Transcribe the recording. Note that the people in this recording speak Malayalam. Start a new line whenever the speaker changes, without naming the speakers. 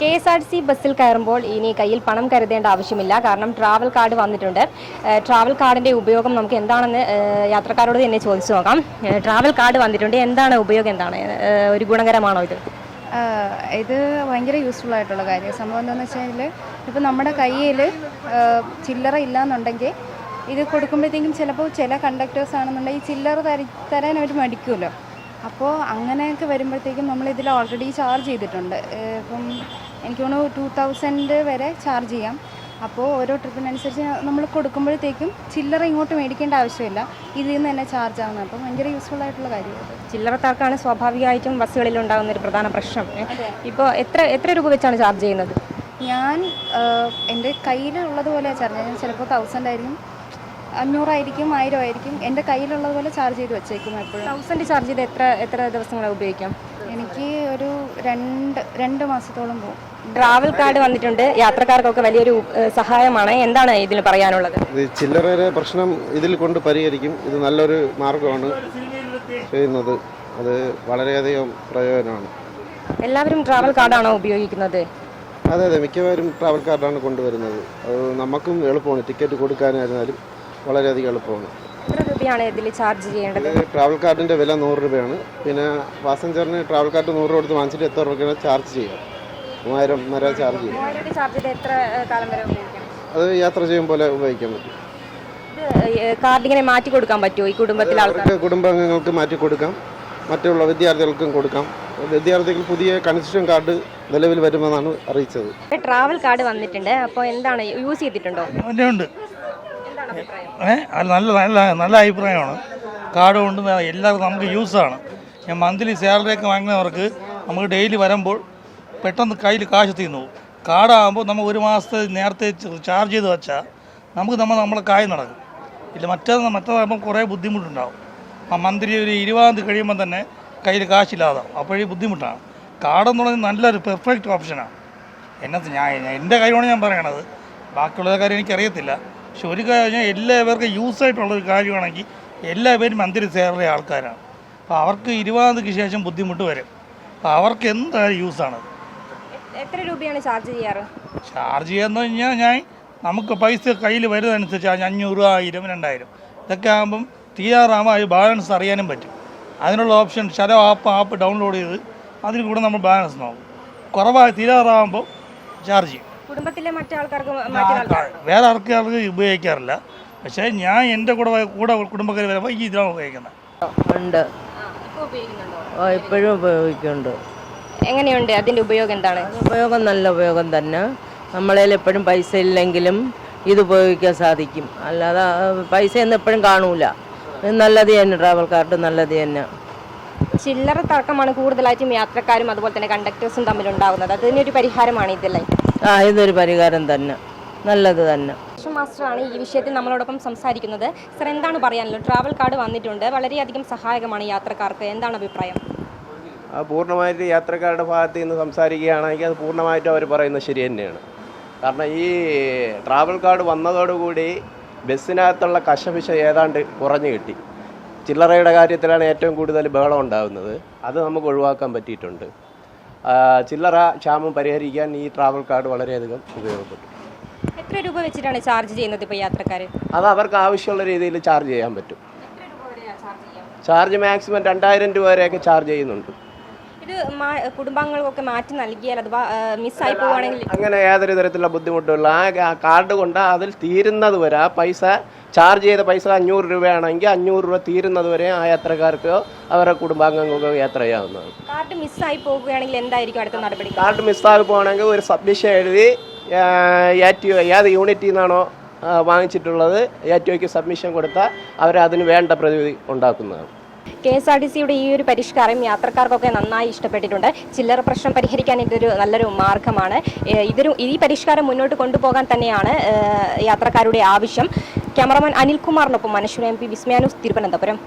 KSRTC ബസ്സിൽ കയറുമ്പോൾ ഇനി കയ്യിൽ പണം കരുതേണ്ട ആവശ്യമില്ല. കാരണം ട്രാവൽ കാർഡ് വന്നിട്ടുണ്ട്. ട്രാവൽ കാർഡിൻ്റെ ഉപയോഗം നമുക്ക് എന്താണെന്ന് യാത്രക്കാരോട് തന്നെ ചോദിച്ചു നോക്കാം. ട്രാവൽ കാർഡ് വന്നിട്ടുണ്ട്, എന്താണ് ഉപയോഗം, എന്താണ്, ഒരു ഗുണകരമാണോ ഇത്?
ഇത് ഭയങ്കര യൂസ്ഫുൾ ആയിട്ടുള്ള കാര്യം. സംഭവം എന്താണെന്ന് വെച്ചാൽ ഇപ്പോൾ നമ്മുടെ കയ്യിൽ ചില്ലറ ഇല്ലയെന്നുണ്ടെങ്കിൽ ഇത് കൊടുക്കുമ്പോഴത്തേക്കും ചിലപ്പോൾ ചില കണ്ടക്ടേഴ്സ് ആണെന്നുണ്ടെങ്കിൽ ഈ ചില്ലറ തരാൻ അവർ മടിക്കുമല്ലോ. അപ്പോൾ അങ്ങനെയൊക്കെ വരുമ്പോഴത്തേക്കും നമ്മളിതിൽ ഓൾറെഡി ചാർജ് ചെയ്തിട്ടുണ്ട്. ഇപ്പം എനിക്ക് തോന്നുന്നു 2000 വരെ ചാർജ് ചെയ്യാം. അപ്പോൾ ഓരോ ട്രിപ്പിനനുസരിച്ച് നമ്മൾ കൊടുക്കുമ്പോഴത്തേക്കും ചില്ലറ ഇങ്ങോട്ട് മേടിക്കേണ്ട ആവശ്യമില്ല, ഇതിൽ നിന്ന് തന്നെ ചാർജ് ആവുന്നത്. അപ്പം ഭയങ്കര യൂസ്ഫുൾ ആയിട്ടുള്ള കാര്യമാണ്.
ചില്ലറക്കാർക്കാണ് സ്വാഭാവികമായിട്ടും ബസ്സുകളിൽ ഉണ്ടാകുന്ന ഒരു പ്രധാന പ്രശ്നം. ഇപ്പോൾ എത്ര രൂപ വെച്ചാണ് ചാർജ് ചെയ്യുന്നത്?
ഞാൻ എൻ്റെ കയ്യിലുള്ളതുപോലെ ചാർജ് ചെയ്യാം. ചിലപ്പോൾ 1000 ആയിരിക്കും, 500 ആയിരിക്കും, 1000 ആയിരിക്കും. എൻ്റെ കയ്യിലുള്ളതുപോലെ ചാർജ് ചെയ്ത് വെച്ചേക്കും എപ്പോഴും.
1000 ചാർജ് ചെയ്ത് എത്ര ദിവസങ്ങളെ ഉപയോഗിക്കാം?
എനിക്ക് ഒരു 2 മാസത്തോളം പോകും.
ട്രാവൽ കാർഡ് വന്നിട്ടുണ്ട്, യാത്രക്കാർക്കൊക്കെ വലിയൊരു സഹായമാണ്. എന്താണ് ഇതിൽ പറയാനുള്ളത്?
ചില്ലറ പ്രശ്നം ഇതിൽ കൊണ്ട് പരിഹരിക്കും. ഇത് നല്ലൊരു മാർഗമാണ് ചെയ്യുന്നത്. അത് വളരെയധികം പ്രയോജനമാണ്.
എല്ലാവരും ട്രാവൽ കാർഡാണോ ഉപയോഗിക്കുന്നത്?
അതെ, മിക്കവാറും ട്രാവൽ കാർഡാണ് കൊണ്ടുവരുന്നത്. അത് നമുക്കും എളുപ്പമാണ്. ടിക്കറ്റ് കൊടുക്കാനായിരുന്നാലും വളരെയധികം എളുപ്പമാണ്.
എത്ര രൂപയാണ് ഇതിൽ ചാർജ് ചെയ്യേണ്ടത്?
ട്രാവൽ കാർഡിൻ്റെ വില 100 രൂപയാണ്. പിന്നെ പാസഞ്ചറിന് ട്രാവൽ കാർഡ് 100 കൊടുത്ത് വാങ്ങിച്ചിട്ട് എത്ര രൂപയ്ക്കാണ് ചാർജ് ചെയ്യുക? 3000 വരെ ചാർജ് ചെയ്യും.
ചാർജ് ചെയ്ത് എത്ര കാലം വരെ ഉപയോഗിക്കാം?
അത് യാത്ര ചെയ്യും പോലെ ഉപയോഗിക്കാൻ പറ്റും.
കാർഡ് ഇങ്ങനെ മാറ്റി കൊടുക്കാൻ പറ്റുമോ ഈ കുടുംബത്തിലെ ആൾക്കാർക്ക്?
കുടുംബാംഗങ്ങൾക്ക് മാറ്റി കൊടുക്കാം, മറ്റുള്ള വിദ്യാർത്ഥികൾക്കും കൊടുക്കാം. വിദ്യാർത്ഥികൾ പുതിയ കൺസെഷൻ കാർഡ് നിലവിൽ വരുമെന്നാണ് അറിയിച്ചത്.
ട്രാവൽ കാർഡ് വന്നിട്ടുണ്ട്, അപ്പോൾ എന്താണ്, യൂസ് ചെയ്തിട്ടുണ്ടോ?
ഉണ്ട്. നല്ല അഭിപ്രായമാണ്. കാർഡ് കൊണ്ട് എല്ലാവർക്കും നമുക്ക് യൂസാണ്. ഞാൻ മന്ത്ലി സാലറിയൊക്കെ വാങ്ങുന്നവർക്ക് നമുക്ക് ഡെയിലി വരുമ്പോൾ പെട്ടെന്ന് കയ്യിൽ കാശ് തീർന്നു പോകും. കാർഡാകുമ്പോൾ നമുക്ക് ഒരു മാസത്തെ നേരത്തെ ചാർജ് ചെയ്ത് വെച്ചാൽ നമുക്ക് നമ്മളെ കായ് നടക്കും. ഇല്ല മറ്റേതാകുമ്പോൾ കുറേ ബുദ്ധിമുട്ടുണ്ടാവും. മന്ത്ലി ഒരു 20 തീയതി കഴിയുമ്പോൾ തന്നെ കയ്യിൽ കാശില്ലാതാവും. അപ്പോഴേ ബുദ്ധിമുട്ടാണ്. കാർഡെന്ന് പറയുന്നത് നല്ലൊരു പെർഫെക്റ്റ് ഓപ്ഷനാണ്. എൻ്റെ കാര്യമാണ് ഞാൻ പറയണത്. ബാക്കിയുള്ള കാര്യം എനിക്കറിയത്തില്ല. പക്ഷെ ഒരു കാര്യം, എല്ലാവർക്കും യൂസായിട്ടുള്ളൊരു കാര്യമാണെങ്കിൽ എല്ലാവരും മന്ത്ലി സാലറി ആൾക്കാരാണ്. അപ്പോൾ അവർക്ക് 20 തീയതിക്ക് ശേഷം ബുദ്ധിമുട്ട് വരും. അപ്പോൾ അവർക്ക് എന്തായാലും യൂസാണ്.
എത്ര രൂപയാണ് ചാർജ് ചെയ്യാറ്?
ചാർജ് ചെയ്യാന്ന് പറഞ്ഞാൽ നമുക്ക് പൈസ കയ്യിൽ വരുന്നതനുസരിച്ച് 500, 1000, 2000 ഇതൊക്കെ ആകുമ്പം തീരാറാകുമ്പോൾ അത് ബാലൻസ് അറിയാനും പറ്റും. അതിനുള്ള ഓപ്ഷൻ ശരം ആപ്പ് ഡൗൺലോഡ് ചെയ്ത് അതിൽ കൂടെ നമ്മൾ ബാലൻസ് നോക്കും. കുറവായി തീരാറാകുമ്പോൾ ചാർജ് ചെയ്യും.
കുടുംബത്തിലെ മറ്റാൾക്കാർക്ക്
വേറെ ആൾക്കാർക്ക് ഉപയോഗിക്കാറില്ല. പക്ഷേ ഞാൻ എൻ്റെ കൂടെ കുടുംബക്കാർ വരുമ്പോൾ ഈ ഇതിലാണ് ഉപയോഗിക്കുന്നത്.
ഉണ്ട്, ഇപ്പോഴും ഉപയോഗിക്കുന്നുണ്ട്.
എങ്ങനെയുണ്ട് അതിൻ്റെ ഉപയോഗം? എന്താണ്
ഉപയോഗം? നല്ല ഉപയോഗം തന്നെ. നമ്മളതിൽ എപ്പോഴും പൈസ ഇല്ലെങ്കിലും ഇത് ഉപയോഗിക്കാൻ സാധിക്കും. അല്ലാതെ പൈസയൊന്നും എപ്പോഴും കാണൂല. നല്ലത് തന്നെ, ട്രാവൽ കാർഡ് നല്ലത് തന്നെ.
ചില്ലറ തർക്കമാണ് കൂടുതലായിട്ടും യാത്രക്കാരും അതുപോലെ തന്നെ കണ്ടക്ടേഴ്സും തമ്മിലുണ്ടാകുന്നത്. അതിനൊരു പരിഹാരമാണ് ഇതല്ലേ?
ഇതൊരു പരിഹാരം തന്നെ, നല്ലത് തന്നെ.
മാസ്റ്ററാണ് ഈ വിഷയത്തിൽ നമ്മളോടൊപ്പം സംസാരിക്കുന്നത്. സർ, എന്താണ് പറയാനുള്ളത്? ട്രാവൽ കാർഡ് വന്നിട്ടുണ്ട്, വളരെയധികം സഹായകമാണ് യാത്രക്കാർക്ക്. എന്താണ് അഭിപ്രായം?
പൂർണ്ണമായിട്ട് യാത്രക്കാരുടെ ഭാഗത്ത് നിന്ന് സംസാരിക്കുകയാണെങ്കിൽ അത് പൂർണ്ണമായിട്ടും അവർ പറയുന്നത് ശരി തന്നെയാണ്. കാരണം ഈ ട്രാവൽ കാർഡ് വന്നതോടുകൂടി ബസ്സിനകത്തുള്ള കശപിശ ഏതാണ്ട് കുറഞ്ഞു കിട്ടി. ചില്ലറയുടെ കാര്യത്തിലാണ് ഏറ്റവും കൂടുതൽ ബഹളം ഉണ്ടാകുന്നത്. അത് നമുക്ക് ഒഴിവാക്കാൻ പറ്റിയിട്ടുണ്ട്. ചില്ലറ ക്ഷാമം പരിഹരിക്കാൻ ഈ ട്രാവൽ കാർഡ് വളരെയധികം ഉപയോഗപ്പെട്ടു.
എത്ര രൂപ വെച്ചിട്ടാണ് ചാർജ് ചെയ്യുന്നത് ഇപ്പോൾ യാത്രക്കാർ?
അത് അവർക്ക് ആവശ്യമുള്ള രീതിയിൽ ചാർജ് ചെയ്യാൻ പറ്റും. ചാർജ് മാക്സിമം 2000 രൂപ വരെയൊക്കെ ചാർജ് ചെയ്യുന്നുണ്ട്.
ഇത് കുടുംബാംഗങ്ങൾക്കൊക്കെ മാറ്റി നൽകിയാൽ അഥവാ മിസ്സായി പോവുകയാണെങ്കിൽ
അങ്ങനെ യാതൊരു തരത്തിലുള്ള ബുദ്ധിമുട്ടുള്ള ആ കാർഡ് കൊണ്ട് അതിൽ തീരുന്നത് വരെ ആ പൈസ, ചാർജ് ചെയ്ത പൈസ 500 രൂപയാണെങ്കിൽ 500 രൂപ തീരുന്നത് വരെ ആ യാത്രക്കാർക്കോ അവരുടെ കുടുംബാംഗങ്ങൾക്കോ യാത്ര ചെയ്യാവുന്നതാണ്.
കാർഡ് മിസ്സായി പോകുകയാണെങ്കിൽ എന്തായിരിക്കും അടുത്ത നടപടി?
കാർഡ് മിസ്സായി പോകുകയാണെങ്കിൽ ഒരു സബ്മിഷൻ എഴുതി ഏത് യൂണിറ്റിൽ നിന്നാണോ വാങ്ങിച്ചിട്ടുള്ളത് ATOയ്ക്ക് സബ്മിഷൻ കൊടുത്താൽ അവർ അതിന് വേണ്ട പ്രതിവിധി ഉണ്ടാക്കുന്നതാണ്.
KSRTCയുടെ ഈ ഒരു പരിഷ്കാരം യാത്രക്കാർക്കൊക്കെ നന്നായി ഇഷ്ടപ്പെട്ടിട്ടുണ്ട്. ചില്ലറ പ്രശ്നം പരിഹരിക്കാൻ ഇതൊരു നല്ലൊരു മാർഗമാണ്. ഈ പരിഷ്കാരം മുന്നോട്ട് കൊണ്ടുപോകാൻ തന്നെയാണ് യാത്രക്കാരുടെ ആവശ്യം. ക്യാമറമാൻ അനിൽകുമാറിനൊപ്പം മനശ്വര MP, വിസ്മയ ന്യൂസ്, തിരുവനന്തപുരം.